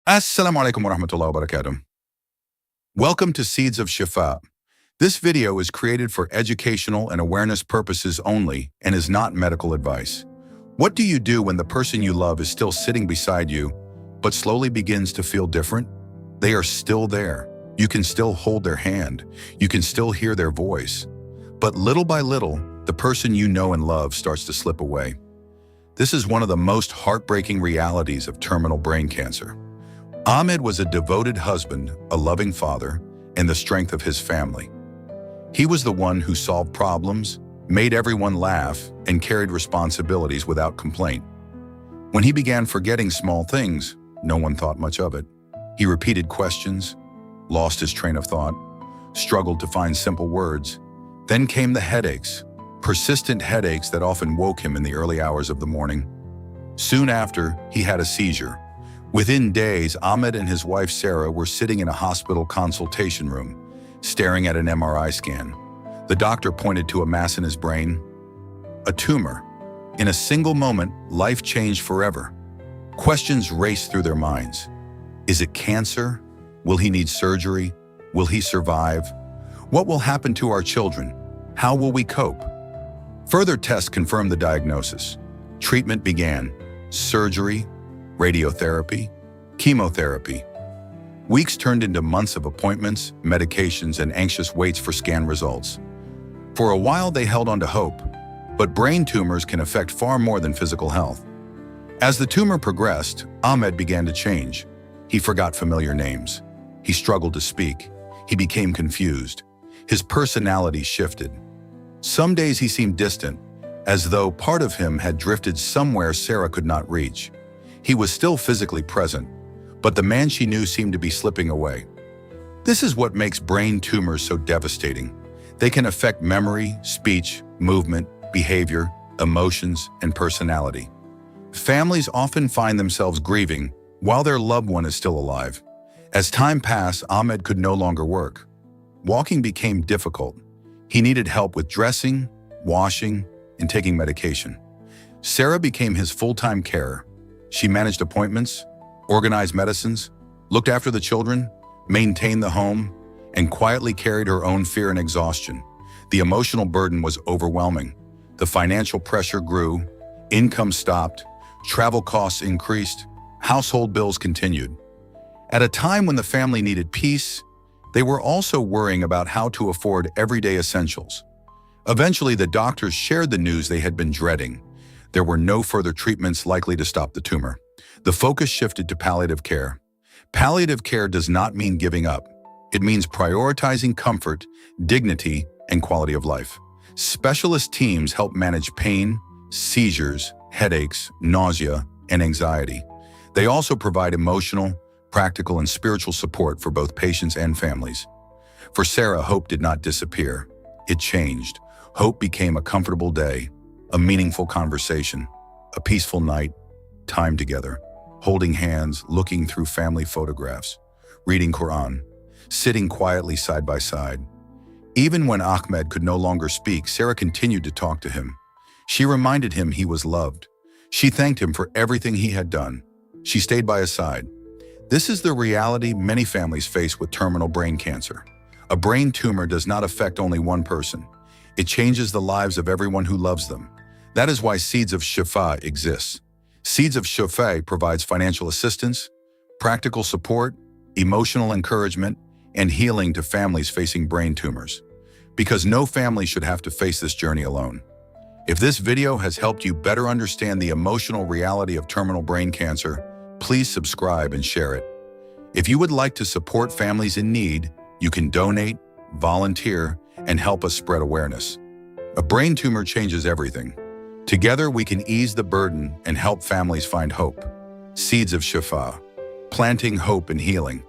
Assalamu alaikum wa rahmatullahi wa barakatuh. Welcome to Seeds of Shifa. This video is created for educational and awareness purposes only and is not medical advice. What do you do when the person you love is still sitting beside you, but slowly begins to feel different? They are still there. You can still hold their hand. You can still hear their voice. But little by little, the person you know and love starts to slip away. This is one of the most heartbreaking realities of terminal brain cancer. Ahmed was a devoted husband, a loving father, and the strength of his family. He was the one who solved problems, made everyone laugh, and carried responsibilities without complaint. When he began forgetting small things, no one thought much of it. He repeated questions, lost his train of thought, struggled to find simple words. Then came the headaches, persistent headaches that often woke him in the early hours of the morning. Soon after, he had a seizure. Within days, Ahmed and his wife Sarah were sitting in a hospital consultation room, staring at an MRI scan. The doctor pointed to a mass in his brain, a tumor. In a single moment, life changed forever. Questions raced through their minds. Is it cancer? Will he need surgery? Will he survive? What will happen to our children? How will we cope? Further tests confirmed the diagnosis. Treatment began. Surgery, radiotherapy, chemotherapy. Weeks turned into months of appointments, medications, and anxious waits for scan results. For a while, they held on to hope, but brain tumors can affect far more than physical health. As the tumor progressed, Ahmed began to change. He forgot familiar names. He struggled to speak. He became confused. His personality shifted. Some days he seemed distant, as though part of him had drifted somewhere Sarah could not reach. He was still physically present, but the man she knew seemed to be slipping away. This is what makes brain tumors so devastating. They can affect memory, speech, movement, behavior, emotions, and personality. Families often find themselves grieving while their loved one is still alive. As time passed, Ahmed could no longer work. Walking became difficult. He needed help with dressing, washing, and taking medication. Sarah became his full-time carer. She managed appointments, organized medicines, looked after the children, maintained the home, and quietly carried her own fear and exhaustion. The emotional burden was overwhelming. The financial pressure grew, income stopped, travel costs increased, household bills continued. At a time when the family needed peace, they were also worrying about how to afford everyday essentials. Eventually, the doctors shared the news they had been dreading. There were no further treatments likely to stop the tumor. The focus shifted to palliative care. Palliative care does not mean giving up. It means prioritizing comfort, dignity, and quality of life. Specialist teams help manage pain, seizures, headaches, nausea, and anxiety. They also provide emotional, practical, and spiritual support for both patients and families. For Sarah, hope did not disappear. It changed. Hope became a comfortable day, a meaningful conversation, a peaceful night, time together, holding hands, looking through family photographs, reading Quran, sitting quietly side by side. Even when Ahmed could no longer speak, Sarah continued to talk to him. She reminded him he was loved. She thanked him for everything he had done. She stayed by his side. This is the reality many families face with terminal brain cancer. A brain tumor does not affect only one person. It changes the lives of everyone who loves them. That is why Seeds of Shifa exists. Seeds of Shifa provides financial assistance, practical support, emotional encouragement, and healing to families facing brain tumors. Because no family should have to face this journey alone. If this video has helped you better understand the emotional reality of terminal brain cancer, please subscribe and share it. If you would like to support families in need, you can donate, volunteer, and help us spread awareness. A brain tumor changes everything. Together, we can ease the burden and help families find hope. Seeds of Shifa, planting hope and healing.